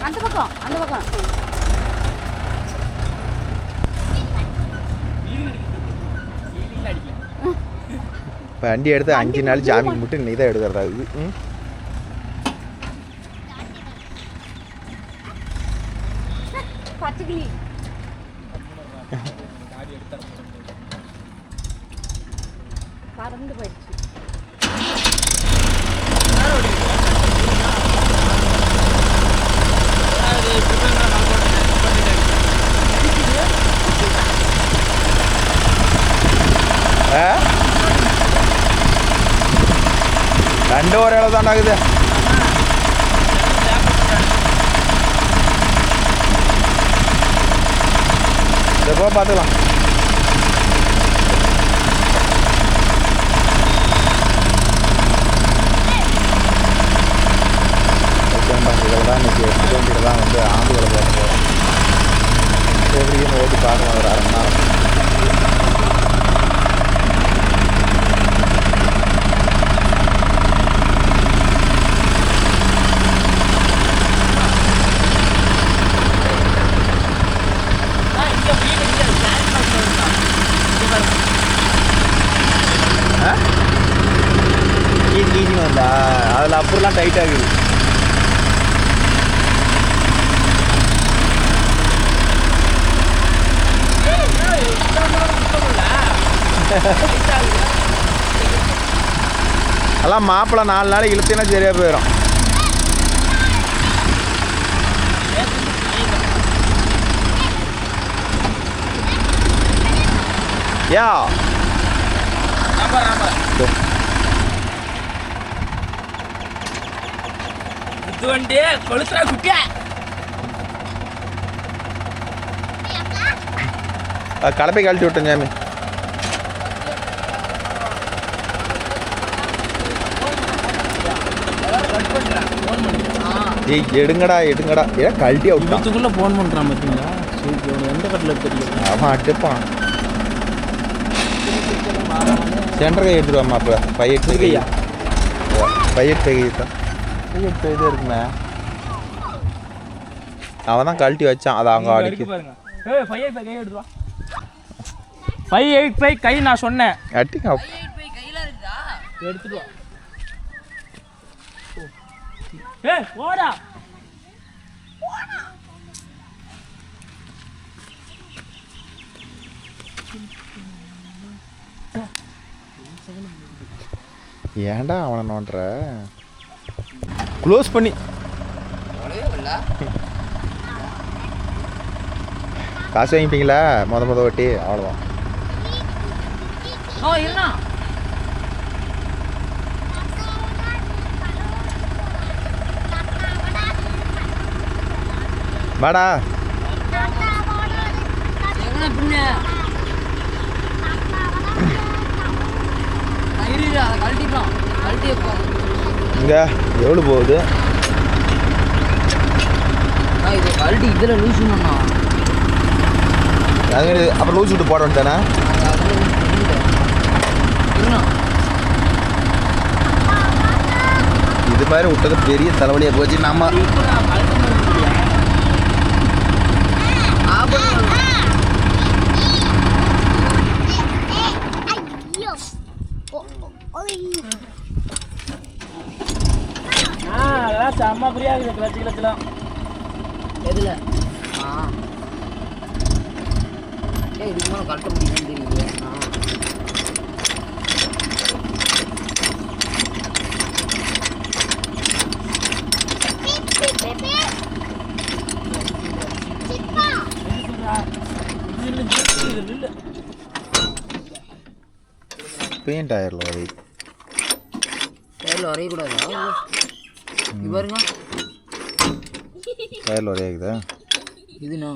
அந்த பக்கம் இப்போ வண்டி எடுத்து 5 நாள் ஜாமீன் மட்டும் நீ தான் எடுக்கிறதா இது பச்சைக்கிளி பறந்து போயிடுச்சு. ரெண்டு ஒரு இடம் தான் ஆகுது. எப்போ பார்த்துக்கலாம். இதில் தான் இன்றைக்கி கிலோமீட்டர் தான் வந்து ஆம்புகளை போட போகிறோம். எப்படியும் ஓட்டி பார்க்கலாம் ஒரு 1/2 மணி நேரம். கீச்சின்னு வந்தா அதில் அப்புறம்லாம் டைட் ஆகுது. அதெல்லாம் மாப்பிள்ளை 4 நாளைக்கு இழுத்தேன்னா சரியாக போயிடும். யா வண்டி கொளுத்துறா குட்டியா கலப்பை கழட்டி விட்டேன் ஜாமி. ஏய் எடுங்கடா ஏன் கழட்டி விட்டுக்குள்ளே ஃபோன் பண்ணுறான் பார்த்தீங்களா? எந்த கட்டில் தெரியும் அவன் அட்டுப்பான். சென்டர் கை எடுத்துட்டு வாமா. அப்போ பையட்டு கையா பையட்டு தான் பையட்டு இது இருக்குமே. அவன் தான் கழட்டி வச்சான். அதை அவங்க அடிக்க பாருங்க. 585 கை எடுத்துவா. 585 கை நான் சொன்னேன். அட்டிங்க 585 கையில இருக்குதா? எடுத்துட்டு வா. ஓடா ஏன்டா அவனை நோண்டுற? க்ளோஸ் பண்ணி காசு வாங்கிட்டீங்களா? மொத ஓட்டி அவ்வளோதான். வாடா இங்க எவ்வளோ போகுது? இதில் லூஸ் அப்புறம் லூஸ் விட்டு போட வேண்டானே. இது மாதிரி விட்டது பெரிய தலைவலியாக போச்சு. நம்ம செம்ம ஃப்ரீயா இருக்குது கிளச்சு கிளச்சுலாம். எதுல இதுக்கு மேலே கட்ட முடியும்னு தெரியுது. பெயிண்ட் டயரில் வரையக்கூடாதா? பாருங்க டயரில் வரையாக்குதா இதுண்ணா?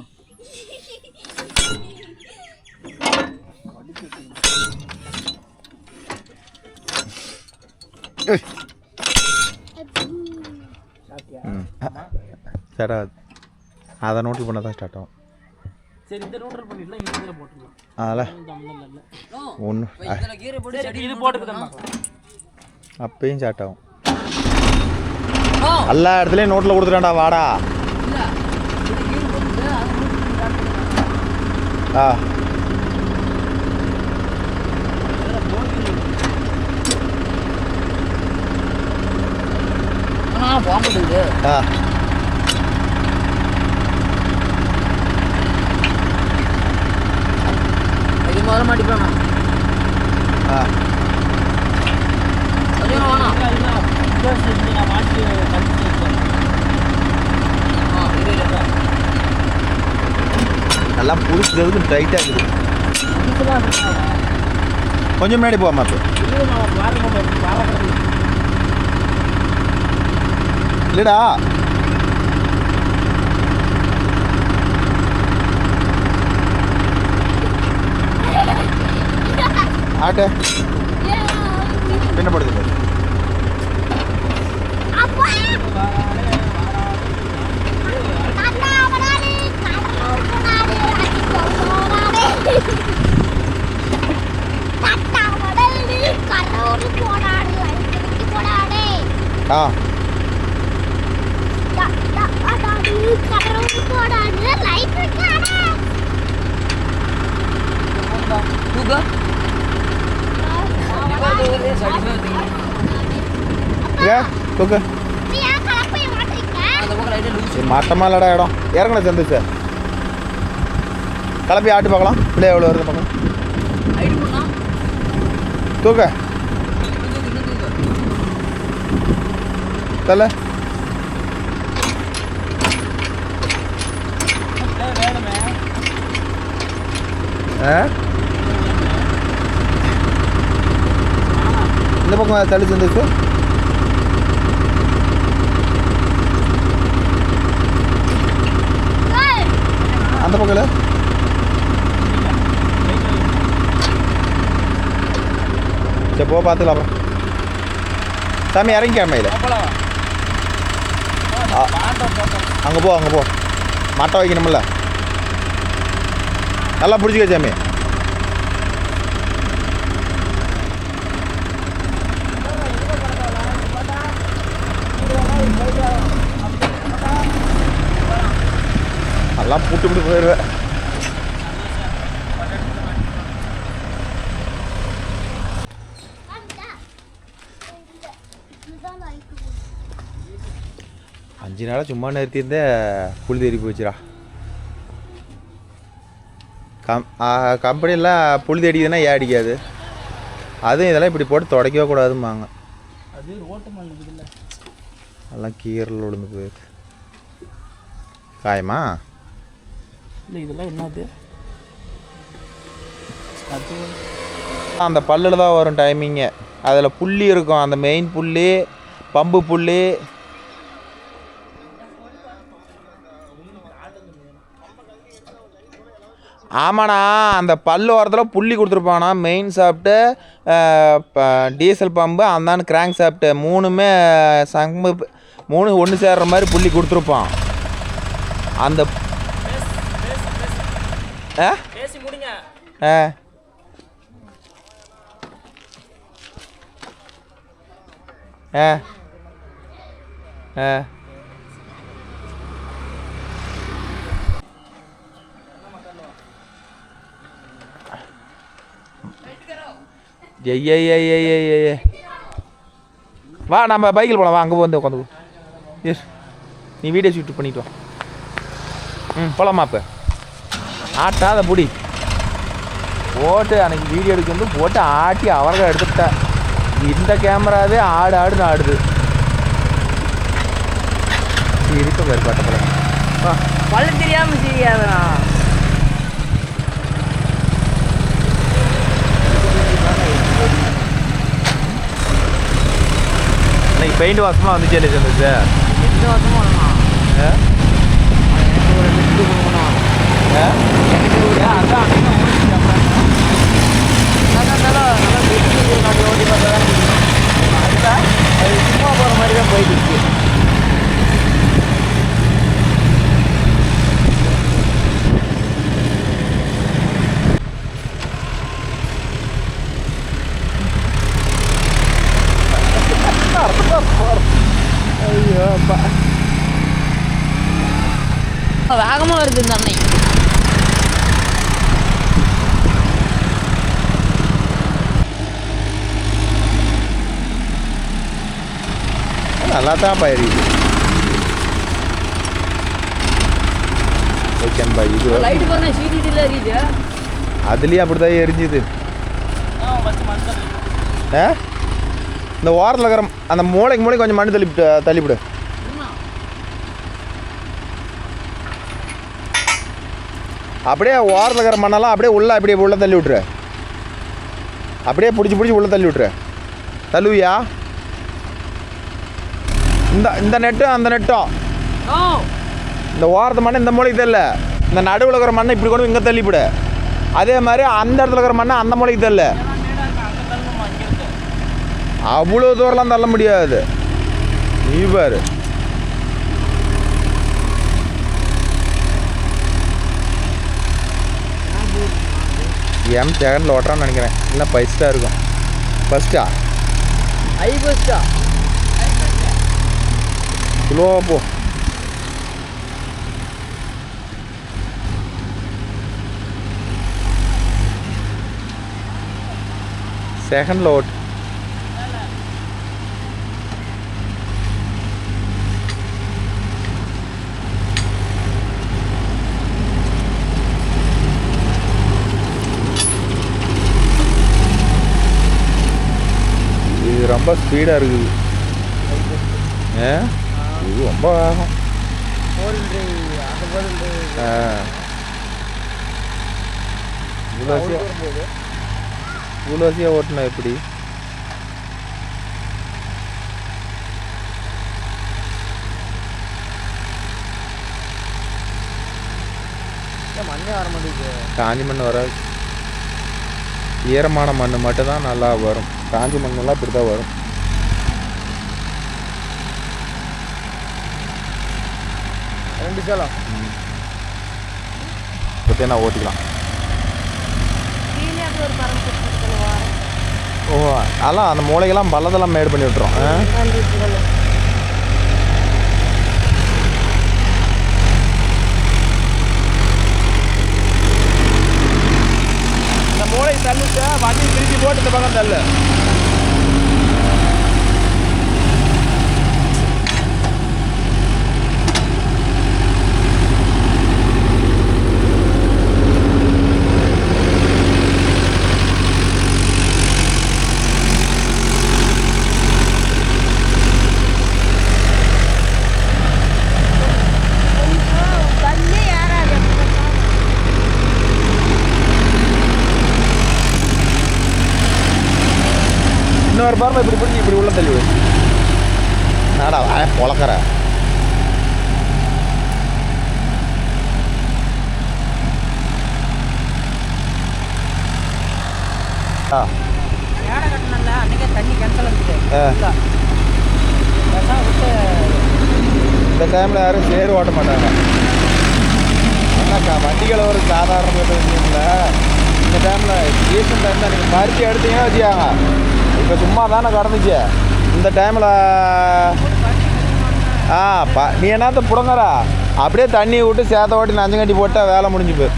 சரி அதை நோட்டில் பண்ண தான் ஸ்டார்ட் ஆகும். சரி இந்த நோட்டல் பண்ணிடலாம். இந்த கீரை போட்டுடலாம். அதெல்லாம் ஒன்று இது போட்டுக்கிட்டோம். அப்பயும் ஸ்டார்ட் ஆகும். எல்லா இடத்துலையும் நோட்டில் கொடுத்துட்டான்டா. வாடா ஆ பாம்பு ஆ இது முதல்ல மாட்டிப்பானா ஆ நல்லா புடிச்சதுக்கு டைட்டாக இருக்குது. கொஞ்சம் முன்னாடி போகாமா இப்போ இல்லைடா ஆட்ட என்ன படுது ஆ தூக்கு மட்டமா இல்லடா இடம் இறங்கணும் சந்து சார் கிளப்பி ஆட்டு பார்க்கலாம் பிள்ளை எவ்வளோ வருது பார்க்கலாம் தூக்க தல இந்த பக்கம் தள்ளி சந்துச்சு அந்த பக்கம் சரி போ பார்த்துக்கலாம் அப்புறம் சாமி இறங்கி அம்மையில் அங்கே போ மட்டை வைக்கணுமில்ல நல்லா பிடிச்சிக்க சாமி நல்லா புட்டு போயிடுவேன். அஞ்சு நாளாக சும்மா நிறுத்தியிருந்தே புளி தேறி போச்சுடா. கம்பெனியில் புளி தேடிக்குதுன்னா ஏன் அடிக்காது, அதுவும் இதெல்லாம் இப்படி போட்டு துடைக்கவே கூடாதும்பாங்க. அது ரோட்டு மண் இருக்குல்ல, அதெல்லாம் கீரல் விழுந்து போயிருக்கு. காயமா இல்லை இதெல்லாம் என்னது? அது அந்த பல்லில் தான் வரும் டைமிங்கு. அதில் புள்ளி இருக்கும், அந்த மெயின் புள்ளி, பம்பு புள்ளி. ஆமாண்ணா, அந்த பல்லு ஓரத்தில் புள்ளி கொடுத்துருப்பானா. மெயின் சாப்பிட்டு டீசல் பம்பு அந்தான்னு கிராங்க் சாப்பிட்டு மூணுமே சம்பு மூணு ஒன்று சேர்ற மாதிரி புள்ளி கொடுத்துருப்பான். அந்த வா நம்ம பைக்கில் போகலாம். வா, அங்கே வந்து உட்காந்து எஸ் நீ வீடியோ ஷூட் பண்ணிட்டு வா. போகலாமா? இப்போ ஆட்டாத புடி போட்டு அன்றைக்கி வீடியோ எடுக்க வந்து போட்டு ஆட்டி அவர்கள் எடுத்துக்கிட்டேன். இந்த கேமராவே ஆடுன்னு ஆடுது. இருக்க பேர் பட்டப்பட பல்லு தெரியாமல் செய்யாதா? இன்னைக்கு பெயிண்ட் வாசமாக வந்துச்சு இல்லை இருந்துச்சு. எந்த வருஷமும் வரணும். எனக்கு ஒரு லிஃப்ட்டு கொடுக்கணும். அதான் நல்லா ஓட்டி பார்த்தா அதுதான் அது சும்மா போகிற மாதிரி தான் போயிட்டு இருக்கு. ஐயோ அப்பா, வேகமாக வருது இந்த அன்னை. நல்லா தான் போயிருக்கு. ஓகேன்பா. இது லைட் பண்ண சீடில எரியுது. அதுலேயும் அப்படி தான் எரிஞ்சுது. இந்த ஓரத்தில் இருக்கிற அந்த மூளைக்கு கொஞ்சம் மண் தள்ளிவிடு. அப்படியே ஓரத்தில் இருக்கிற மண்ணெல்லாம் அப்படியே உள்ளே தள்ளி விட்ரு. அப்படியே பிடிச்சி உள்ளே தள்ளி விட்ரு. தள்ளுவியா? இந்த நெட்டும் அந்த நெட்டும் இந்த ஓரத்து மண்ணை இந்த மூளைக்கு தள்ள. இந்த நடுவில் இருக்கிற மண்ணை இப்படி கொண்டு இங்கே தள்ளிவிடு. அதே மாதிரி அந்த இடத்துல இருக்கிற மண்ணை அந்த மூளைக்கு தள்ள. அவ்வளோ தூரம்லாம் தள்ள முடியாது. நீ பாரு. செகண்டில் ஓட்டுறான்னு நினைக்கிறேன். இல்லை ஃபஸ்ட்டாக இருக்கும். ஃபஸ்ட்டா ஃபஸ்ட்டா ஸ்லோவாக போ. செகண்டில் ஓட்டு. இது ரொம்ப ஸ்பீடாக இருக்குது. இது ரொம்ப வேகம். இவ்வளோசியாக ஓட்டினா எப்படி? மண்ணே வர மாட்டேங்குது. காஞ்சி மண் வராது. ஈரமான மண் மட்டும்தான் நல்லா வரும். காஞ்சி மண்ணெல்லாம் இப்படி தான் வரும். ரெண்டு சேலம் பற்றி நான் ஓட்டிக்கலாம். ஓ அதெல்லாம் அந்த மூளைக்கெல்லாம் பள்ளத்தெல்லாம் மேடு பண்ணி விட்டுறோம். இந்த மூளை தள்ளிட்டு வண்டி திருப்பி போட்டு இந்த பக்கம் தள்ளு. இன்னொரு பாருமா இப்படி பிடிச்சி இப்படி உள்ள தள்ளி விடு. நாடா உலக்கிற இந்த டைமில் யாரும் சேர் ஓட்ட மாட்டாங்க. என்னக்கா வண்டிகளை ஒரு சாதாரண விஷயம்ல. இந்த டைமில் சீசன் டைமில் நீங்கள் பறித்து எடுத்தீங்கன்னா வச்சுக்காங்க. இப்போ சும்மா தானே கடந்துச்சு இந்த டைமில். நீ என்னத்த புடுங்கறா அப்படியே தண்ணியை விட்டு சேத்த ஓட்டி நஞ்சங்கட்டி போட்டால் வேலை முடிஞ்சு போய்.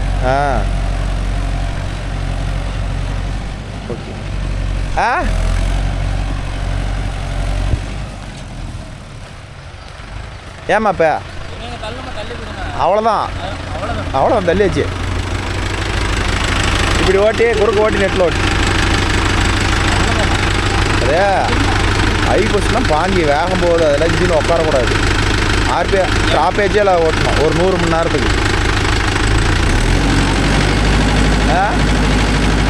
ஓகே. ஏம்மா இப்போ அவ்வளோதான் தள்ளியாச்சு. இப்படி ஓட்டி குறுக்கு ஓட்டி நெட்டில் ஓட்டி அதே ஹை பஸ்லாம் பாஞ்சி வேகம் போகுது. அதெல்லாம் இன்ஜின் உட்காரக்கூடாது. ஸ்டாப்பேஜே ஓட்டணும் ஒரு 100 மணி நேரத்துக்கு.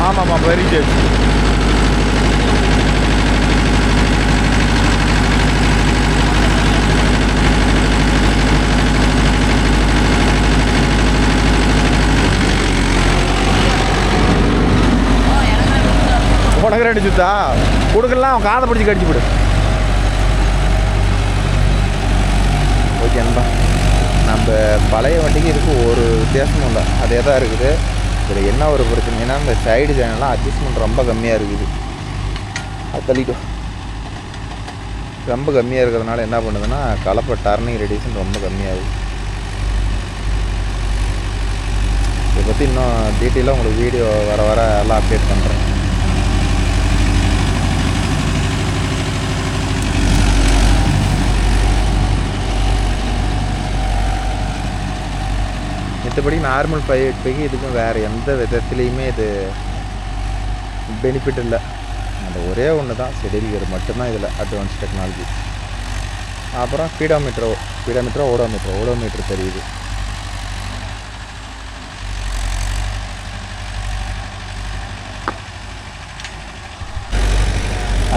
ஆமாம்மா வெரி சேஃப். உனக்கு 2 சுத்தா கொடுக்கலாம். காதை பிடிச்சி கடிச்சு விடு. ஓகேன்பா. நம்ம பழைய வண்டிக்கு இதுக்கு ஒரு வித்தியாசமும் இல்லை. அதே தான் இருக்குது. இதில் என்ன ஒரு பிரச்சனைனா இந்த சைடு சேனல்லாம் அட்ஜஸ்ட்மெண்ட் ரொம்ப கம்மியாக இருக்குது. அது தள்ளிட்டோம். ரொம்ப கம்மியாக இருக்கிறதுனால என்ன பண்ணுதுன்னா கலப்பை டர்னிங் ரேடியேஷன் ரொம்ப கம்மியாகுது. இதை பற்றி இன்னும் டீட்டெயிலாக உங்களுக்கு வீடியோ வர எல்லாம் அப்டேட் பண்ணுறேன். மித்தபடி நார்மல் 585 இதுக்கும் வேறு எந்த விதத்துலேயுமே இது பெனிஃபிட் இல்லை. அந்த ஒரே ஒன்று தான் செடில் கியர் மட்டும்தான் இதில் அட்வான்ஸ் டெக்னாலஜி. அப்புறம் ஸ்பீடோமீட்டரோ ஓடோமீட்டர் தெரியுது.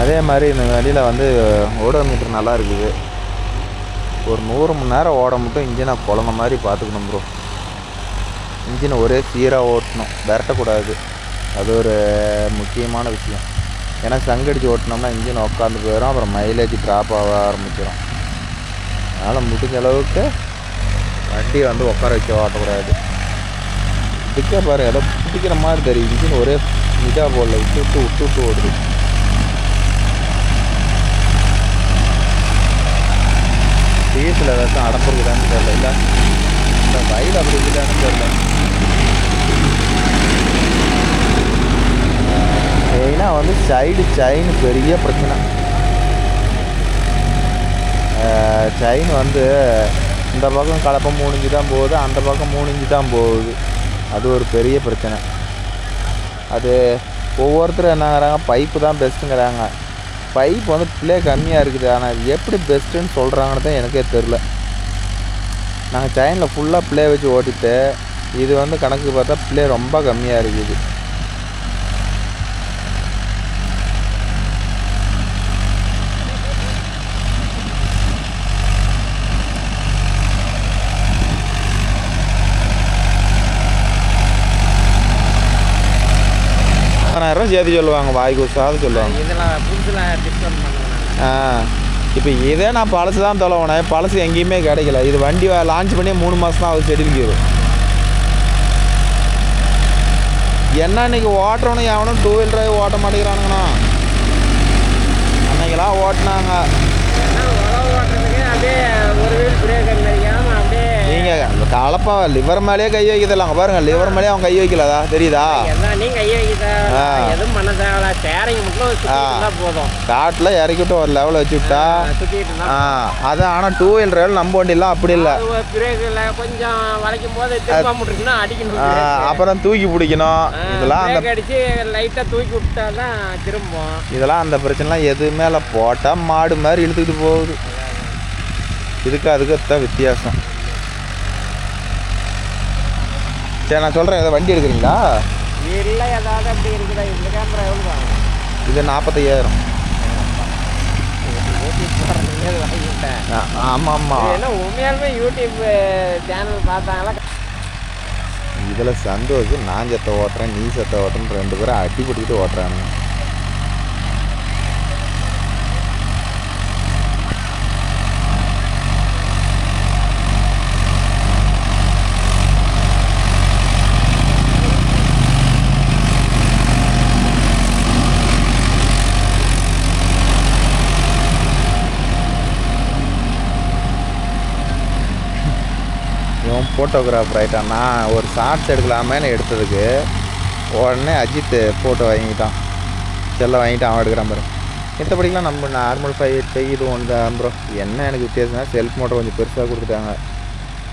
அதே மாதிரி இந்த வண்டியில் வந்து ஓடோமீட்டர் நல்லா இருக்குது. ஒரு 100 மணி நேரம் ஓட மட்டும் இன்ஜினை குழந்த மாதிரி பார்த்துக்கணும் ப்ரோ. இன்ஜினை ஒரே சீராக ஓட்டணும், விரட்டக்கூடாது. அது ஒரு முக்கியமான விஷயம். ஏன்னா சங்கடிச்சு ஓட்டினோம்னா இன்ஜின் உட்காந்து போயிடும், அப்புறம் மைலேஜ் ட்ராப் ஆக ஆரம்பிச்சிடும். அதனால் முடிஞ்ச அளவுக்கு வண்டியை வந்து உட்கார வச்சு ஓட்டக்கூடாது. இதுக்கே பாரு ஏதோ பிடிக்கிற மாதிரி தெரியும். இன்ஜின் ஒரே இதாக போடல, விட்டு ஓடுது. டீசல் ஏதாச்சும் அடப்புறதுதான்னு தெரியல. இல்லை இந்த வயல் அப்படி இருக்குதான்னு தெரியல. மெயினாக வந்து சைடு செயின் பெரிய பிரச்சனை. செயின் வந்து இந்த பக்கம் கலப்பம் 3 இன்ச்சு தான் போகுது, அந்த பக்கம் 3 இன்ச்சு தான் போகுது. அது ஒரு பெரிய பிரச்சனை. அது ஒவ்வொருத்தரும் என்னங்கிறாங்க பைப்பு தான் பெஸ்ட்டுங்கிறாங்க. பைப் வந்து ப்ளே கம்மியாக இருக்குது. ஆனால் எப்படி பெஸ்ட்டுன்னு சொல்கிறாங்கன்னு தான் எனக்கே தெரில. நாங்கள் செயினில் ஃபுல்லாக ப்ளே வச்சு ஓட்டிட்டு இது வந்து கணக்கு பார்த்தா ப்ளே ரொம்ப கம்மியாக இருக்குது. ரூபாய் சேர்த்து சொல்லுவாங்க, வாய்க்கு உசாது சொல்லுவாங்க. இதெல்லாம் புதுசில் டிஸ்கவுண்ட் பண்ணுவேன். இப்போ இதே நான் பழசு தான் தொலைவேனேன். பழசு எங்கேயுமே கிடைக்கல. இது வண்டி லான்ச் பண்ணி 3 மாதம் தான் அது செடில் கீரும். என்ன இன்றைக்கி ஓட்டுறவனு எவனும் 2 வீலர் டிரைவ் ஓட்ட மாட்டேங்கிறானுங்கண்ணா. அன்னைக்கெல்லாம் ஓட்டினாங்க. ஓட்டுறதுக்கு அப்படியே ஒரு வீல் பிரேக் அடிக்காமல் அப்படியே நீங்கள் கலப்பா லிவர் மேலேயே கை வைக்கிறதில்ல. அங்கே பாருங்கள், லிவர் மேலேயே அவன் கை வைக்கலதா தெரியுதா? நீங்கள் கை வைக்க எதுவும் பண்ண தேவை. சேரிங் மட்டும் போதும். காட்டில் இறக்கிட்டு ஒரு லெவலில் வச்சு விட்டா அது. ஆனால் 2 வீலர் டிரைவ் நம்ம வண்டிலாம் அப்படி இல்லை. பிரேக்கில் கொஞ்சம் வளைக்கும் போது திரும்ப அடிக்கணும், அப்புறம் தூக்கி பிடிக்கணும். இதெல்லாம் அந்த அடிச்சு லைட்டாக தூக்கி விட்டா தான் திரும்பும். இதெல்லாம் அந்த பிரச்சனைலாம் எதுவுமே இல்லை. போட்டால் மாடு மாதிரி இழுத்துக்கிட்டு போகுது. அதுக்கு தான் வித்தியாசம். சரி நான் சொல்கிறேன், ஏதாவது வண்டி எடுக்கிறீங்களா? இல்லை ஏதாவது அப்படி இருக்குதா? இந்த கேமரா எவ்வளோ? இது 45,000. ஆமாம் ஆமாம். ஏன்னா உண்மையாலுமே யூடியூப் சேனல் பார்த்தாங்களா? இதில் சந்தோஷ் நான் செத்த ஓட்டுறேன், நீ செத்த ஓட்டுறேன்னு 2 பேரும் அடி பிடிக்கிட்டு ஓட்டுறானுங்க. ஃபோட்டோகிராஃபர் ஆகிட்டான். நான் ஒரு ஷார்ட்ஸ் எடுக்கலாமேன்னு எடுத்ததுக்கு உடனே அஜித் ஃபோட்டோ வாங்கிட்டான், செல்ல வாங்கிட்டு அவன் எடுக்கிறான் பாரு. மற்றபடிக்கலாம் நம்ம நார்மல் 585 இது ஒன்று தான் ப்ரோ. என்ன எனக்கு வித்தியாசம்னா செல்ஃப் மோட்டர் கொஞ்சம் பெருசாக கொடுத்துட்டாங்க.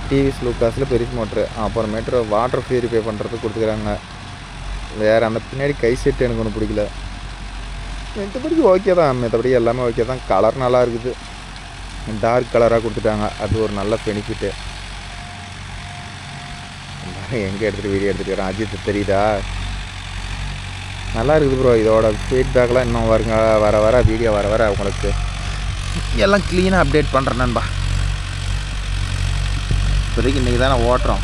டிவிஎஸ் லூக்காஸில் பெரிய மோட்ரு, அப்புறமேட்டு வாட்டர் பியூரிஃபை பண்ணுறதுக்கு கொடுத்துக்கிறாங்க. வேறு அந்த பின்னாடி கை செட்டு எனக்கு ஒன்றும் பிடிக்கல. மற்றபடி ஓகே தான், மற்றபடி எல்லாமே ஓகே தான். கலர் நல்லா இருக்குது, டார்க் கலராக கொடுத்துட்டாங்க. அது ஒரு நல்ல பெனிஃபிட்டு. எங்கே எடுத்துகிட்டு வீடியோ எடுத்துகிட்டு வரேன், அஜித் தெரியுதா? நல்லா இருக்குது ப்ரோ. இதோட ஃபீட்பேக்லாம் இன்னும் வர வீடியோ வர உங்களுக்கு எல்லாம் க்ளீனாக அப்டேட் பண்ணுறேன் நண்பா. இப்போதைக்கு இன்றைக்கி தானே ஓட்டுறோம்.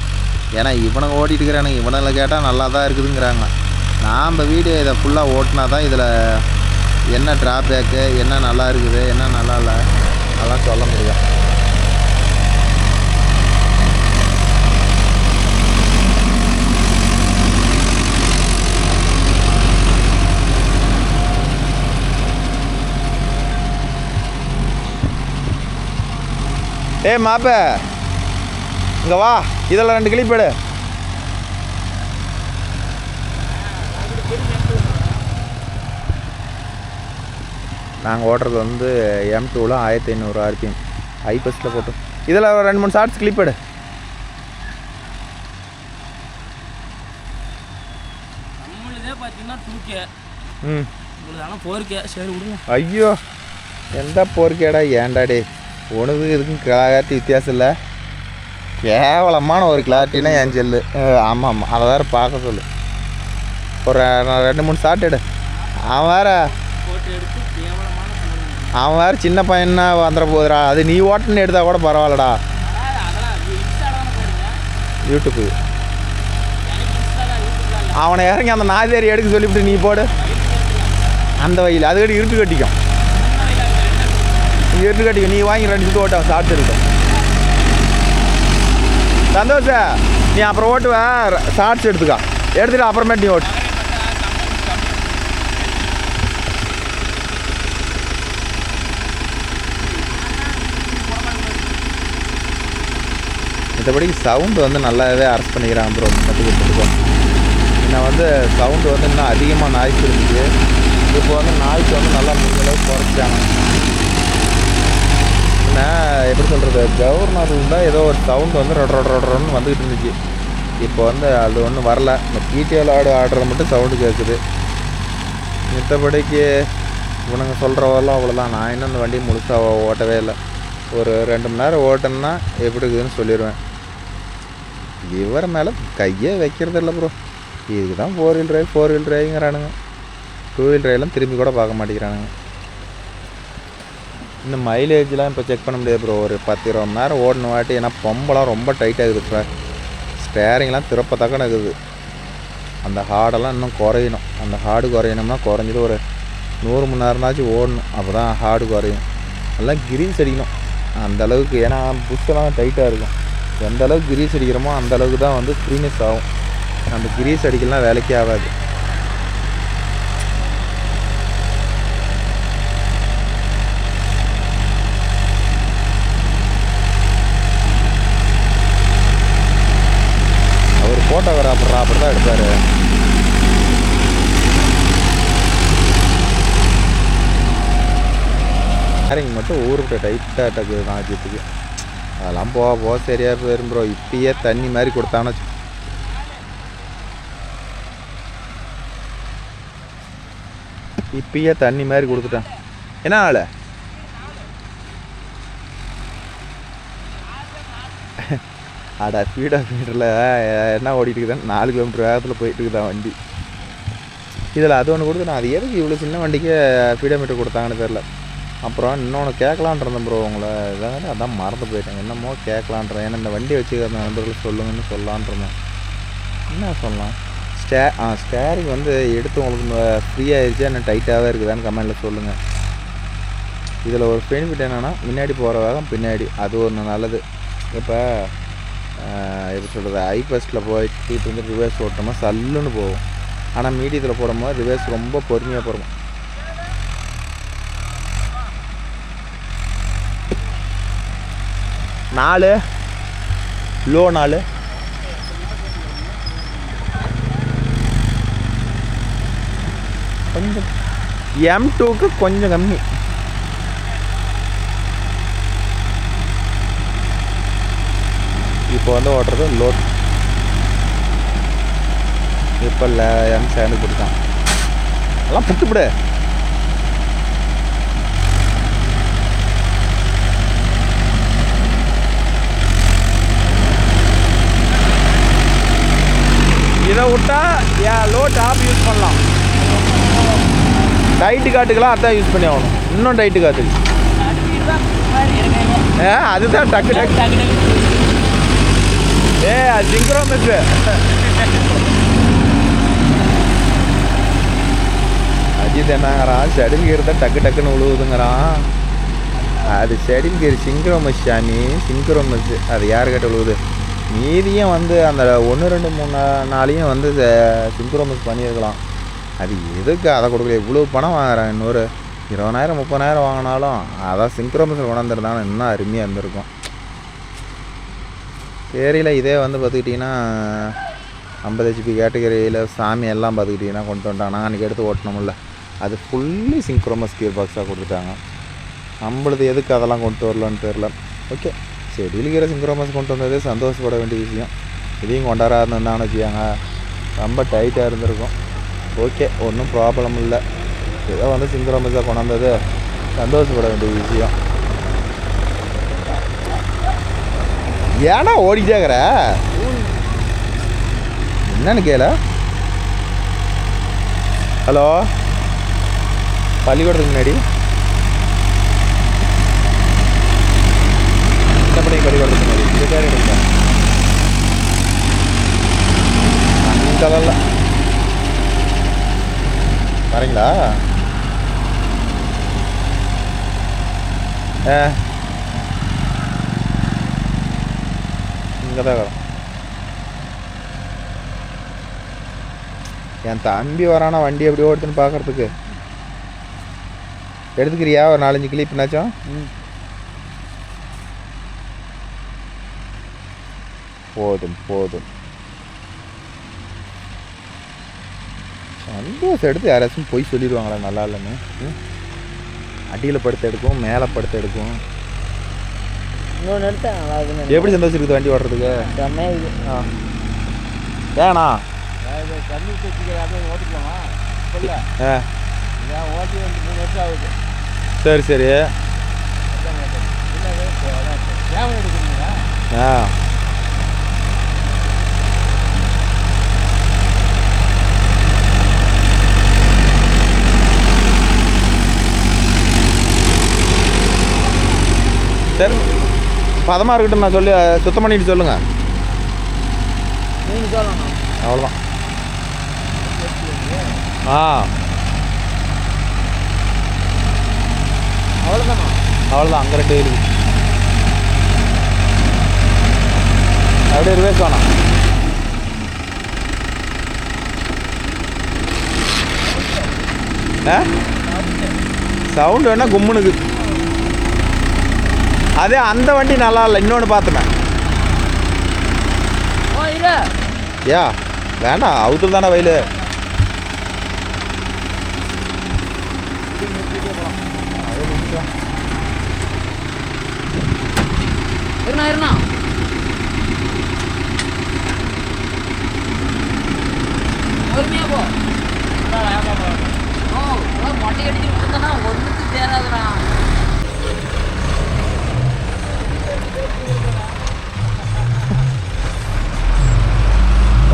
ஏன்னா இவனுங்க ஓட்டிகிட்டு இருக்கிறானுங்க, இவனில் கேட்டால் நல்லா தான் இருக்குதுங்கிறாங்க. நாம் வீடியோ இதை ஃபுல்லாக ஓட்டினா தான் இதில் என்ன ட்ராபேக்கு, என்ன நல்லா இருக்குது, என்ன நல்லா இல்லை அதெல்லாம் சொல்ல முடியும். மாப்ப இங்கே வா, இதெல்லாம் 2 கிளிப் எடு. நாங்கள் ஓட்டுறது வந்து M2ல 1500 RPM ஹை பஸ்ஸில் போட்டு. இதில் 2-3 ஷார்ட்ஸ் கிளிப் எடு. ஓகே. ம் உங்களுக்கு ஆனால் போயிருக்கே, சரி விடுங்க. ஐயோ எந்த போர்க்கேடா ஏன்டாடே, உனது இதுக்கும் கிளாரிட்டி வித்தியாசம் இல்லை. கேவலமான ஒரு கிளாரிட்டினா என் செல்லு. ஆமாம் ஆமாம், அதை வேறு பார்க்க சொல்லு. ஒரு 2-3 ஷாட் எடு. அவன் வேறு அவன் வேறு சின்ன பையனா வந்துட போகுதுடா. அது நீ ஓட்டுன்னு எடுத்தால் கூட பரவாயில்லடா. யூடியூப்பு அவனை இறங்கி அந்த நாதேரி எடுக்க சொல்லிவிட்டு நீ போடு அந்த வயல். அதுக்கடி இருட்டு கட்டிக்கும், இருட்டு கட்டிக்கும். நீ வாங்கி 2 சுட்டு ஓட்ட ஷார்ட்ஸ் இருக்கும். சந்தோஷ நீ அப்புறம் ஓட்டுவேன், ஷார்ட்ஸ் எடுத்துக்கா, எடுத்துட்டு அப்புறமேட்டு நீ ஓட்டு. மற்றபடிக்கு சவுண்டு வந்து நல்லாவே அரெஸ்ட் பண்ணிக்கிறாங்க ப்ரோ. கற்றுக்கிட்டுருக்கோம். நான் வந்து சவுண்டு வந்து இன்னும் அதிகமாக நாய்ஸ் இருந்துச்சு. இப்போ வந்து நாய்ஸ் வந்து நல்லா முடிஞ்சளவுக்கு குறைச்சாங்க. என்ன எப்படி சொல்கிறது, கவர்னரில் தான் ஏதோ ஒரு சவுண்டு வந்து ரொன்னு வந்துக்கிட்டு இருந்துச்சு. இப்போ வந்து அது ஒன்றும் வரல. இந்த பிடிஎல் ஆடுற மட்டும் சவுண்டு கேட்குது. மற்றபடிக்கு இவனுங்க சொல்கிறவெல்லாம் அவ்வளோதான். நான் இன்னும் அந்த வண்டியை முழுசாக ஓட்டவே இல்லை. ஒரு 2 மணி நேரம் ஓட்டணுன்னா எப்படி இருக்குதுன்னு சொல்லிடுவேன். இவர் மேலே கையே வைக்கிறது இல்லை ப்ரோ. இதுக்கு தான் 4 வீல் டிரைவ்ங்கிறானுங்க. 2 வீல் டிரைவ்லாம் திரும்பி கூட பார்க்க மாட்டேங்கிறானுங்க. இந்த மைலேஜ்லாம் இப்போ செக் பண்ண முடியாது ப்ரோ. ஒரு 10-20 மணி நேரம் ஓடணும் வாட்டி. ஏன்னா பம்பெல்லாம் ரொம்ப டைட்டாகுது இப்போ. ஸ்டேரிங்லாம் திருப்பத்தக்கன இருக்குது. அந்த ஹார்டெல்லாம் இன்னும் குறையணும். அந்த ஹார்டு குறையணும்னா குறைஞ்சது ஒரு 100 மணி நேரம்னாச்சும் ஓடணும். அப்போ தான் ஹார்டு குறையும். எல்லாம் கிரீஸ் அடிக்கணும் அந்தளவுக்கு. ஏன்னா புஷ்ஷெல்லாம் டைட்டாக இருக்கும். எந்த அளவுக்கு கிரீஸ் அடிக்கிறோமோ அந்த அளவுக்கு தான் வந்து ஃப்ரீனஸ் ஆகும். அந்த கிரீஸ் அடிக்கலாம் வேலைக்கே ஆகாது. அவர் ஃபோட்டோகிராஃபர் அப்படி தான் எடுப்பார். ஸ்டேரிங் மட்டும் ஊருக்கிட்ட டைட்டாக டக்குது தான் அஜித்துக்கு. அதெல்லாம் போக சரியாக போயிடும் ப்ரோ. இப்பயே தண்ணி மாதிரி கொடுத்தான்னு இப்பயே தண்ணி மாதிரி கொடுத்துட்டேன். என்ன ஆள் அடா ஸ்பீடோமீட்டரில் என்ன ஓடிட்டு இருக்குதான், 4 கிலோமீட்டர் வேகத்தில் போயிட்டு இருக்குதான் வண்டி. இதில் அது ஒன்று கொடுத்துட்டேன். அது எதுக்கு இவ்வளோ சின்ன வண்டிக்கு ஸ்பீடோமீட்டர் கொடுத்தாங்கன்னு தெரில. அப்புறம் இன்னொன்று கேட்கலான்றேன் ப்ரோ உங்களை. இதாவது அதான் மறந்து போயிட்டேன். என்னமோ கேட்கலான்றேன். ஏன்னா இந்த வண்டி வச்சுக்கிற நண்பர்கள் சொல்லுங்கன்னு சொல்லலான்றேன். என்ன சொல்லலாம், ஸ்டேரிங் வந்து எடுத்து உங்களுக்கு ஃப்ரீ ஆகிடுச்சு, என்ன டைட்டாகவே இருக்குதான்னு கமெண்டில் சொல்லுங்கள். இதில் ஒரு பெனிஃபிட் என்னென்னா முன்னாடி போகிற வேகம் பின்னாடி, அது ஒன்று நல்லது. இப்போ எப்படி சொல்கிறது, ஐபஸ்ட்டில் போயிட்டு வந்து ரிவர்ஸ் ஓட்டோமா சல்லுன்னு போகும். ஆனால் மீடியத்தில் போடும்போது ரிவர்ஸ் ரொம்ப பொறுமையாக போகிறோம். நாலு லோ 4 கொஞ்சம் M2க்கு கொஞ்சம் கம்மி. இப்போ வந்து ஓட்டுறது லோ. இப்போ M7 கொடுத்தான். அதெல்லாம் புட்டுப்பிடு. இதை விட்டா லோ டாப் யூஸ் பண்ணலாம். டைட்டு காட்டுக்கெல்லாம் அதான் யூஸ் பண்ணி ஆகணும். இன்னும் டைட்டு காட்டுக்கு அதுதான் டக்கு டக்கு. அது சிங்க்ரோமஸ். அஜித் என்னங்கிறான், ஷெடில் கீர் தான் டக்கு டக்குன்னு விழுவுதுங்கிறான். அது ஷெடில் கீர் சிங்க்ரோமஸ் சாமி, சிங்க்ரோமஸ். அது யாருக்கிட்ட விழுவுது? மீதியும் வந்து அந்த 1, 2, 3 நாளையும் வந்து சிங்க்ரோமஸ் பண்ணியிருக்கலாம். அது எதுக்கு அதை கொடுக்கல? இவ்வளோ பணம் வாங்குறாங்க. இன்னொரு 20,000 30,000 வாங்கினாலும் அதான் சிங்க்ரோமஸ் கொண்டாந்துருந்தாலும் இன்னும் அருமையாக இருந்திருக்கும். தெரியல. இதே வந்து பார்த்துக்கிட்டிங்கன்னா 50 HP கேட்டகரியில் சாமி எல்லாம் பார்த்துக்கிட்டிங்கன்னா கொண்டு வந்துட்டாங்க. நாங்கள் அன்றைக்கி எடுத்து ஓட்டணும்ல, அது ஃபுல்லி சிங்க்ரோமஸ் கியர் பாக்ஸாக கொடுத்துட்டாங்க. நம்மளது எதுக்கு அதெல்லாம் கொண்டு வரலான்னு தெரில. ஓகே, சரி, இருக்கிற சிங்க்ரோமஸ் கொண்டு வந்ததே சந்தோஷப்பட வேண்டிய விஷயம். இதையும் கொண்டாடாது இருந்தாங்கன்னு வச்சுக்காங்க, ரொம்ப டைட்டாக இருந்திருக்கும். ஓகே, ஒன்றும் ப்ராப்ளம் இல்லை. ஏதோ வந்து சிங்க்ரோமைஸாக கொண்டாந்தது சந்தோஷப்பட வேண்டிய விஷயம். ஏன்னா ஓடிட்டே இருக்கிற என்னன்னு கேள. ஹலோ, பள்ளிக்கூடத்துக்கு முன்னாடி என்ன பண்ணி பள்ளிக்கூடத்துக்கு முன்னாடி இந்த பேர் எடுக்க அங்கல்ல வரீங்களா? இங்கே தான் வரோம். என் தம்பி வரானா வண்டி எப்படி ஓடுதுன்னு பார்க்குறதுக்கு. எடுத்துக்கிறியா ஒரு 4-5 கிளிப் என்னாச்சும்? போதும் போதும். சந்தோஷம் எடுத்து யாராச்சும் போய் சொல்லிடுவாங்களா நல்லா இல்லைன்னு. அடியில் படுத்து எடுக்கும், மேலே படுத்து எடுக்கும். இன்னொன்று எடுத்தேன் நல்லா இருக்குன்னு. எப்படி சந்தோஷம் இருக்குது வண்டி ஓடுறதுக்கு? செம்மையாக இருக்குது. ஏண்ணா தண்ணி வச்சுக்கிறாங்க ஓட்டிக்கலாமா? இல்லை ஓட்டி 2-3 வருஷம் ஆகுது. சரி சரி. கேமரா எடுக்கிறீங்களா? சரி, பதமாக இருக்கட்டும். நான் சொல்லி சுத்தம் பண்ணிட்டு சொல்லுங்கள். நீங்கள் சொல்லணும். அவ்வளோதான். அவ்வளோதானா? அவ்வளோதான். அங்கே 2 இருக்குது. அப்படியே ரிவேஸ் வேணாம். சவுண்டு வேணா கும்முனுக்கு. அதே அந்த வண்டி நல்லா இல்லை. இன்னொன்று பார்த்துமே. யா வேண்டாம், அவுத்துல தானே வயலு. மொட்டை அடிச்சுட்டு ஒன்றுக்கு தேராதுண்ணா.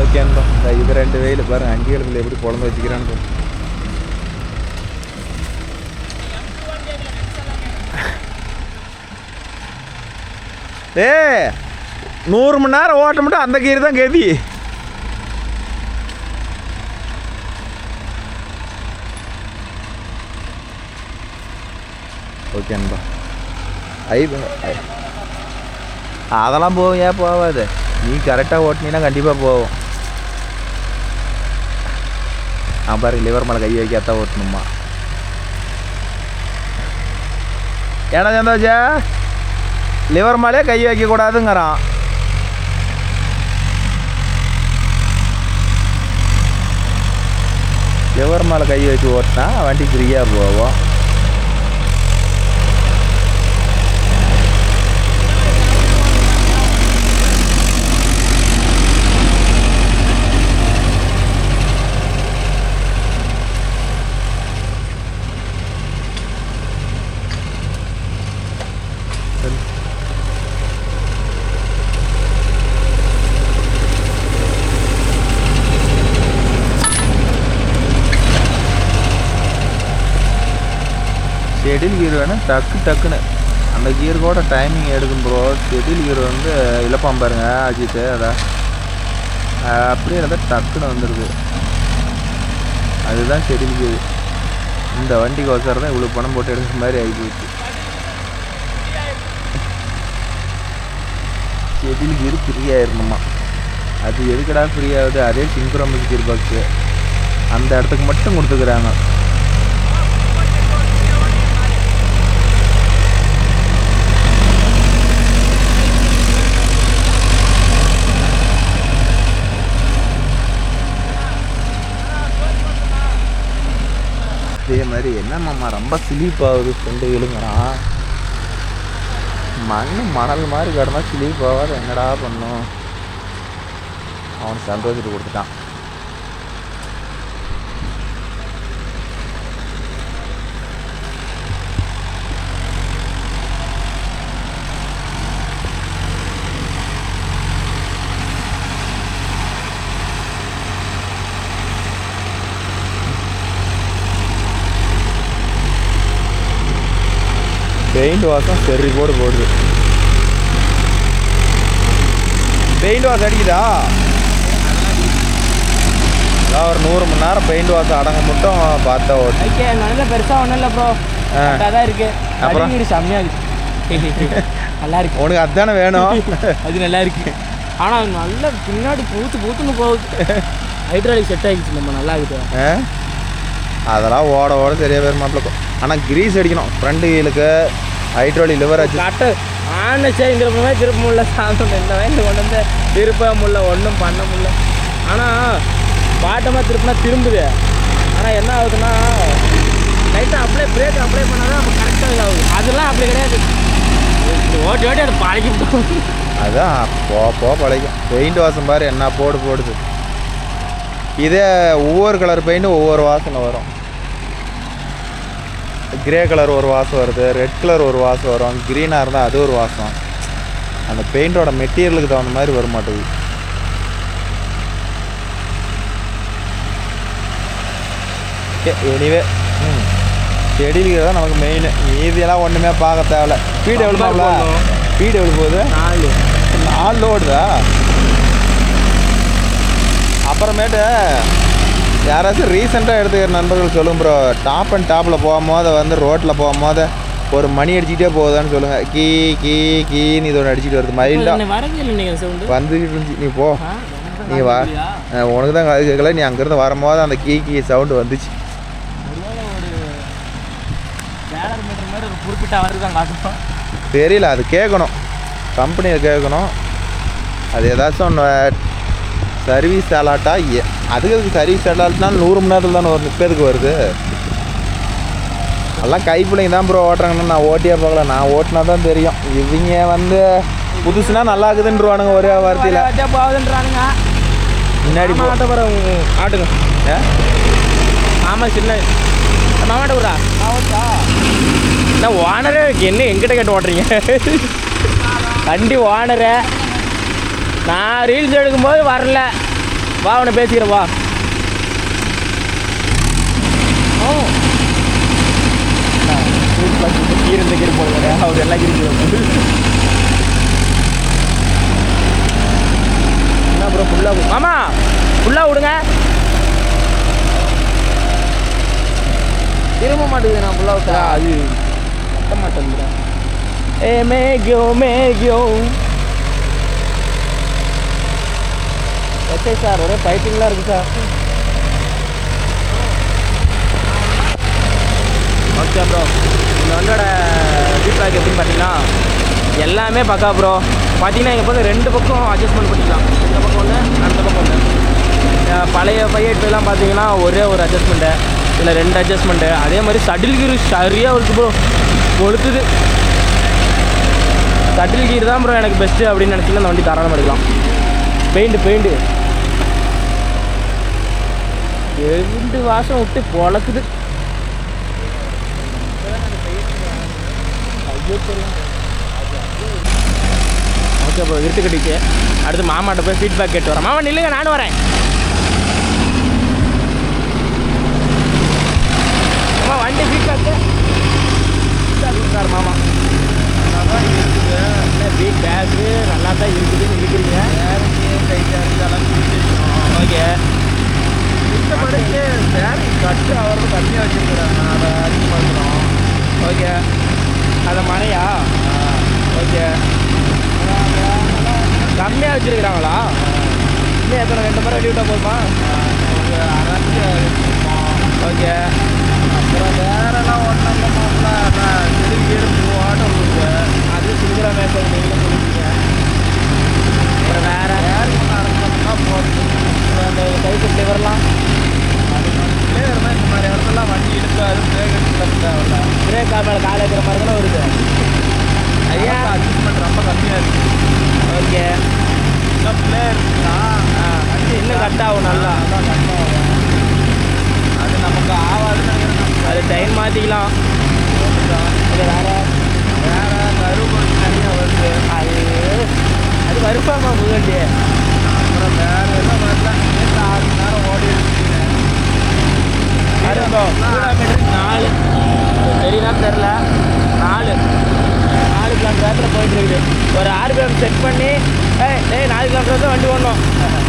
ஓகேன்பா. இது 2 வெயில் பாருங்க. 5 கிலோவில் எப்படி குழம்பு வச்சுக்கிறான்னு. ஏ 100 மணி நேரம் ஓட்ட மட்டும் அந்த கீரை தான் கதி. ஓகேன்பா. அதெல்லாம் போகும். ஏன் போகாது? நீ கரெக்டாக ஓட்டினீன்னா கண்டிப்பாக போகும். பாரு, லிவர் மேலே கை வைக்காதான் ஓட்டணுமா? ஏன்னா சந்தோஷா லிவர் மேலே கை வைக்கக்கூடாதுங்கிறான். லிவர் மேலே கை வச்சு ஓட்டினா வண்டி ஃப்ரீயாக போவோம். ஷெடியூல் கீர் வேணும் டக்குன்னு. அந்த கீர் கூட டைமிங் எடுக்கும் ப்ரோ. ஷெடியூல் கீர் வந்து இழப்பான் பாருங்க அஜித்து. அதான் அப்படியே அதை டக்குன்னு வந்துடுது. அதுதான் ஷெடியூல் கீர். இந்த வண்டிக்கு வசரம் தான் இவ்வளோ பணம் போட்டு எடுக்கிற மாதிரி ஆகிப்போச்சு. ஷெடியூல் கீர் ஃப்ரீ ஆயிடணுமா? அது எதுக்கடா ஃப்ரீ ஆகுது? அதே சிங்க்ரோமைஸ் கீர் பாக்ஸு அந்த இடத்துக்கு மட்டும் கொடுத்துக்கிறாங்க. அதே மாதிரி என்னம்மா ரொம்ப ஸ்லீப் ஆகுது. ஃப்ரெண்டு விழுங்குறான். மணல் மாதிரி கிடந்தா ஸ்லீப் ஆகாது. என்னடா பண்ணும்? அவனுக்கு சந்தோஷத்தை கொடுத்துட்டான். பெயிண்ட் வாசம் சரி போடுது. பெயிண்ட் வாசம் அடிக்குதா? அதான் ஒரு 100 மணி நேரம் பெயிண்ட் வாசம் அடங்க மட்டும் பார்த்தா ஓட்டு. ஓகே, நல்ல பெருசாக ஒன்றும் இல்லை ப்ரோ. அதான் இருக்கு. அப்புறம் செம்மையாக இருக்கு. நல்லா இருக்கு. உனக்கு அதுதானே வேணும். அது நல்லா இருக்கு. ஆனால் நல்லா பின்னாடி பூத்துன்னு போகுது. ஹைட்ராலிக் செட் ஆகிடுச்சு. நம்ம நல்லா இருக்குது. அதெல்லாம் ஓட சரியாக பேர் மாப்பிள்ள. ஆனால் கிரீஸ் அடிக்கணும் ஃப்ரண்ட் வீலுக்கு. ஹைட்ராலிக் லிவர் ஆச்சு கட்ட ஆனச்சேங்கிற மாதிரி திருப்ப முடியல. சாப்பிட்டு இந்த வயலில் கொண்டு வந்து திருப்ப முடியல, ஒன்றும் பண்ண முடியல. ஆனால் பாட்டமாக திருப்பினா திரும்புது. ஆனால் என்ன ஆகுதுன்னா லைட்டாக பிரேக் அப்ளை பண்ணால் தான் அப்போ கரெக்டாக இதாகுது. அதெல்லாம் அப்படி கிடையாது. ஓட்டி அது பழகிவிட்டோம். அதான் போ பழகும். பெயிண்ட் வாசம் பாரு என்ன போடுது. இதே ஒவ்வொரு கலர் பெயிண்ட்டும் ஒவ்வொரு வாசனை வரும். கிரே கலர் ஒரு வாசம் வருது, ரெட் கலர் ஒரு வாசம் வரும், க்ரீனாக இருந்தால் அது ஒரு வாசம். அந்த பெயிண்டோட மெட்டீரியலுக்கு தகுந்த மாதிரி வர மாட்டேங்குது. எனிவே செடியிலுக்கு தான் நமக்கு மெயின். மீதியெல்லாம் ஒன்றுமே பார்க்க தேவையில்ல. ஸ்பீடு எவ்வளோ போகுது? 4 ஓடுதா? அப்புறமேட்டு யாராச்சும் ரீசெண்டாக எடுத்துக்கிற நண்பர்கள் சொல்லுங்க ப்ரோ. டாப் அண்ட் டாப்பில் போகும்போது வந்து ரோட்டில் போகும்போது ஒரு மணி அடிச்சுட்டே போகுதான்னு சொல்லுங்கள். கீன்னு இதோட அடிச்சுட்டு வருது. மைல்டாக வந்துக்கிட்டு இருந்துச்சு. நீ போ, நீ வா. உனக்கு தான் அது கேட்கல. நீ அங்கேருந்து வரும்போது அந்த கீ சவுண்டு வந்துச்சு. தெரியல, அது கேட்கணும், கம்பெனியில் கேட்கணும். அது ஏதாச்சும் ஒன்று சர்வீஸ் அலாட்டா. அதுக்கு சர்வீஸ் அலாட்னாலும் 100 மணி நேரத்தில் தானே ஒரு 30க்கு வருது. எல்லாம் கைப்பிள்ளைங்க தான் ப்ரோ ஓட்டுறாங்கன்னு நான் ஓட்டியே பார்க்கல. நான் ஓட்டினா தான் தெரியும். இவங்க வந்து புதுசுனா நல்லா இருக்குதுன்றவானுங்க ஒரே வார்த்தையில் போகுதுன்றானுங்க. முன்னாடி ஆட்டுங்க. ஆமாம், சின்ன மாமாட்ட விட்றா. நான் ஓனரே என்ன எங்கிட்ட கேட்டு ஓட்டுறீங்க? வண்டி ஓனரை நான் ரீல்ஸ் எடுக்கும்போது வரல. வா, அவனை பேசிக்கிறேன் வா. கீரை கீரை போடுங்க. அவர் எல்லாம் கிரிக்கி என்ன ப்ரோ ஃபுல்லாக மாமா ஃபுல்லாக விடுங்க. திரும்ப மாட்டேங்குது. நான் ஃபுல்லாக விட்டா அது கட்ட மாட்டேங்கிறேன். மேகியோ ஓகே சார், ஒரே பைப்பிங்லாம் இருக்குது சார். ஓகே ப்ரோ, இந்த வண்டியோட ஃபீட்பேக் எப்படின்னு பார்த்தீங்கன்னா எல்லாமே பக்கா ப்ரோ. பார்த்தீங்கன்னா இங்கே வந்து 2 பக்கம் அட்ஜஸ்ட்மெண்ட் பண்ணிக்கலாம். இந்த பக்கம் ஒன்று, அந்த பக்கம் ஒன்று. பழைய 585 பார்த்தீங்கன்னா ஒரே ஒரு அட்ஜஸ்ட்மெண்ட்டு, இதில் 2 அட்ஜஸ்ட்மெண்ட்டு. அதே மாதிரி சட்டில் கீர் சரியாக இருக்குது ப்ரோ, கொளுத்துது. சட்டில் கீர் தான் ப்ரோ எனக்கு பெஸ்ட்டு அப்படின்னு நினச்சிங்கன்னா அந்த வண்டி தாராளமாக எடுக்கலாம். பெயிண்ட்டு 2 வாசம் விட்டு பொழக்குது. ஓகே ப்ரோ, இருட்டு கட்டிச்சு. அடுத்து மாமாட்ட போய் ஃபீட்பேக் கேட்டு வரேன். மாமா நில்லுங்க, நானும் வரேன். மாமா வண்டி ஃபீட்பேக்கு சார். மாமா ஃபீட்பேக்கு நல்லா தான் இருக்குதுன்னு இருக்கிறீங்க. ஓகே, இஷ்டப்படிச்சு சேரி கட்டு அவருக்கு கம்மியாக வச்சுருக்குறாங்க. அதை அதிகமாக்கிறோம். ஓகே, அதை மழையா? ஓகே, கம்மியாக வச்சுருக்குறாங்களா? இன்னும் எத்தனை 2 முறை வெளியே விட்டால் போதுமா? ஓகே, அப்புறம் வேறெல்லாம் ஒன்றும் இல்லை மாப்பிள்ள. திரும்பி எடுத்து உங்களுக்கு அது சிறுகிற மேசம் நீங்களும் சொல்லிட்டீங்க. அப்புறம் வேறு அரைச்சோம்னா போதும். அந்த கைக்கு ஃப்ளேவர்லாம் ஃப்ளேவர்னால் இந்த மாதிரி இடத்துலாம் வண்டி எடுக்காது. பிரேக் எடுத்து தேவையில்ல. பிரேக் மேலே காலை இருக்கிற மாதிரி தானே வருது. ஐயா அட்ஜஸ்ட்மெண்ட் ரொம்ப கம்மியாக இருக்குது. ஓகே, இன்னும் பிளே இருக்குன்னா வண்டி இன்னும் கட்டாகும். நல்லா கட்டாகும். அது நமக்கு ஆகாதுன்னு அது டைம் மாற்றிக்கலாம். அது வேறு கருவு நிறையா வருது. அது வருப்பாமா முகண்டி. அப்புறம் வேறு எல்லாம் வரல. 6 மணி நேரம் ஓடி எடுத்துட்டீங்க. 4 சரிதான் தெரில. 4 வேகத்தில் போயிட்டு இருக்குது. ஒரு RPM செட் பண்ணி டேய் 4 கிலோமீட்டர் தான் வண்டி ஓடணும்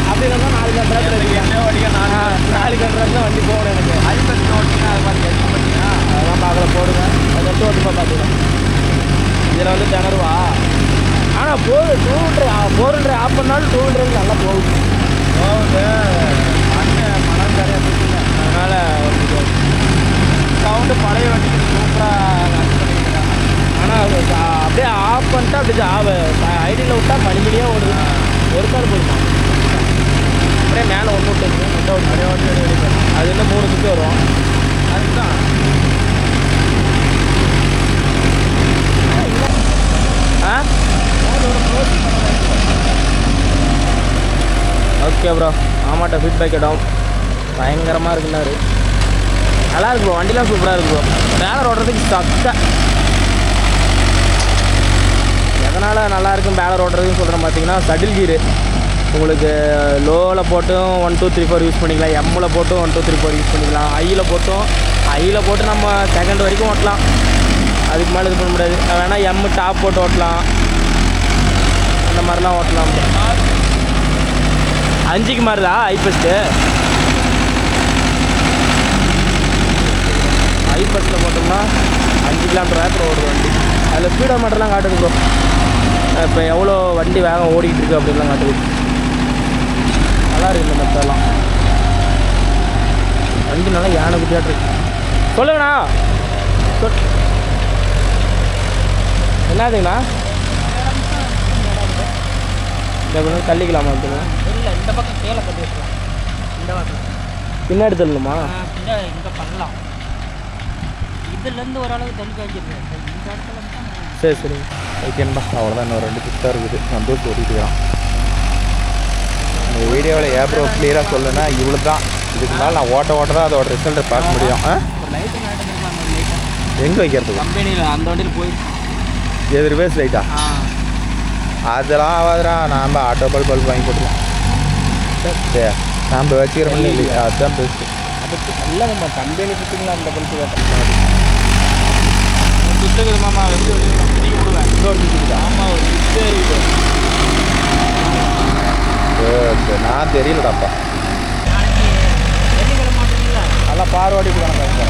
அப்படின்னு தான் 4 கிலோமீட்டர் இருக்குது. 4 கிலோமீட்டர் தான் வண்டி போகணும் எனக்கு. ஐபஸ் ஓட்டிங்கன்னா அது மாதிரி கட்டி பண்ணிங்கன்னா அதெல்லாம் பார்க்கல போடுங்க. அதை ஓட்டுப்பா பார்த்துக்கலாம். இதில் வந்து திணறுவா. ஆனால் போகுது 400 ஆஃப் பண்ணாலும் 200 நல்லா போகுது. மனம் சரியாக போச்சுங்க. அதனால் சவுண்டு பழைய வண்டிக்கு சூப்பராக ரன் பண்ணியிருக்காங்க. ஆனால் அப்படியே ஆஃப் பண்ணிட்டா அப்படியே ஐடியில் விட்டால் மணிமணியாக ஓடுது. ஒரு கார் போடுமா அப்படியே மேலே ஒன்று விட்டு முட்டை ஒரு மணி ஓட்டு அது இன்னும் 3 சுற்றி வரும். அதுதான் ஆ ஓகே ப்ரோ. ஆமாட்ட ஃபீட்பேக் இடம் பயங்கரமாக இருக்குன்னாரு. நல்லா இருக்கு ப்ரோ. வண்டிலாம் சூப்பராக இருக்கு ப்ரோ. பேலர் ஓட்டுறதுக்கு சக்க எதனால் நல்லா இருக்கும் பேலர் ஓட்டுறதுன்னு சொல்கிறேன் பார்த்தீங்கன்னா சட்டில் கீரு உங்களுக்கு லோவில் போட்டும் 1 2 3 4 யூஸ் பண்ணிக்கலாம். எம்மில் போட்டும் 1 2 3 4 யூஸ் பண்ணிக்கலாம். ஐயில் போட்டு நம்ம செகண்ட் வரைக்கும் ஓட்டலாம். அதுக்கு மேலே இது பண்ண முடியாது. வேணால் எம்மு டாப் போட்டு ஓட்டலாம். அந்த மாதிரிலாம் ஓட்டலாம். 5க்கு மாதிரிதா ஐபஸ்ட்டு. ஐபஸ்ட்டில் போட்டோம்னா 5 கிலோமீட்டர் வேகத்தில் ஓடுது வண்டி. அதில் ஸ்பீடர் மீட்டர்லாம் காட்டுது ப்ரோ. இப்போ எவ்வளோ வண்டி வேகம் ஓடிக்கிட்டு இருக்குது அப்படின்லாம் காட்டுது. நல்லா இருக்குது இந்த மெத்தடெல்லாம். வண்டி நல்லா யானை குட்டியாட்டு இருக்கு. சொல்லுங்கண்ணா. என்னதுங்கண்ணா இந்த கொஞ்சம் தள்ளிக்கலாமா? இல்லை இந்த பக்கம் கீழே கட்டி வச்சுக்கலாம். இந்த பக்கம் பின்னாடி தள்ளணுமா? இங்கே பண்ணலாம். இதுலேருந்து ஓரளவு தள்ளி வச்சிருக்கேன். இந்த இடத்துல மட்டும் சரி சரி ஓகேன்பா. அவ்வளோதான். இன்னும் 2 புத்தகம் இருக்குது. சந்தோஷம் ஓட்டிட்டு இருக்கிறான். இந்த வீடியோவில் ப்ரோ கிளியராக சொல்லுன்னா இவ்வளோ தான். இதுக்கு மேலே நான் ஓட்ட தான் அதோட ரிசல்ட்டை பார்க்க முடியும். ஒரு லைட்டு நாட்டிருக்கலாம். அந்த லைட்டை எங்கே வைக்கிறதுக்கு? கம்பெனியில் அந்த வண்டியில் போய் எது ரிவர்ஸ் லைட்டா? அதெல்லாம் ஆகாதுடா. நாம் ஆட்டோ பல்ப் வாங்கி போட்டுக்கலாம். சரி நாம் வச்சுக்கிறோம் இல்லையா? அதுதான் பெஸ்ட்டு. அதுக்கு இல்லை நம்ம கம்பெனி சுற்றிங்களா அந்த பல்ப்பு கேட்டேன் சுற்றுக்குது மாமா. வச்சு பிடிக்க விடுவேன். இன்னொரு சுற்றுக்குது. ஆமாம் ஒரு சுற்றே இருக்குது. சரி நான் தெரியலடாப்பா. வெள்ளிக்கிழமை மாட்டீங்களா? நல்லா பார்வாடி கணக்கு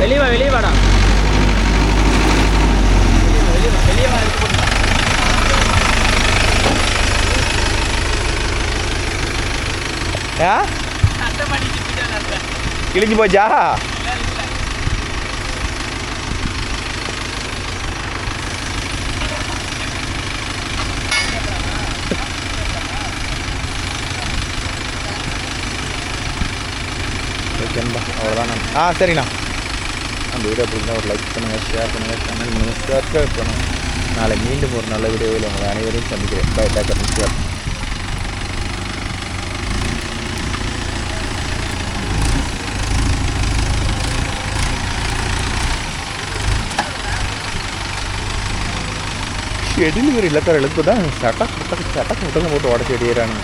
வெளியே வாடா. வெளியே வா. கிழிஞ்சு போச்சா? ஓகேன்பா. அவ்வளோதான். சரிண்ணா. அந்த வீடியோ பிடிச்சா ஒரு லைக் பண்ணுங்கள், ஷேர் பண்ணுங்கள், கமெண்ட் பண்ணுங்கள், சப்ஸ்கிரைப் பண்ணுங்கள். நாளை மீண்டும் ஒரு நல்ல வீடியோவில் உங்களை அனைவரையும் சந்திக்கிறேன். Bye doctor. ഷെഡിൽ കയറി ഇല്ലക്കാർ എളുപ്പതാണ് ചട്ട മുട്ടങ്ങ് പോട്ട് ഓടച്ചെടിയേരാണ്.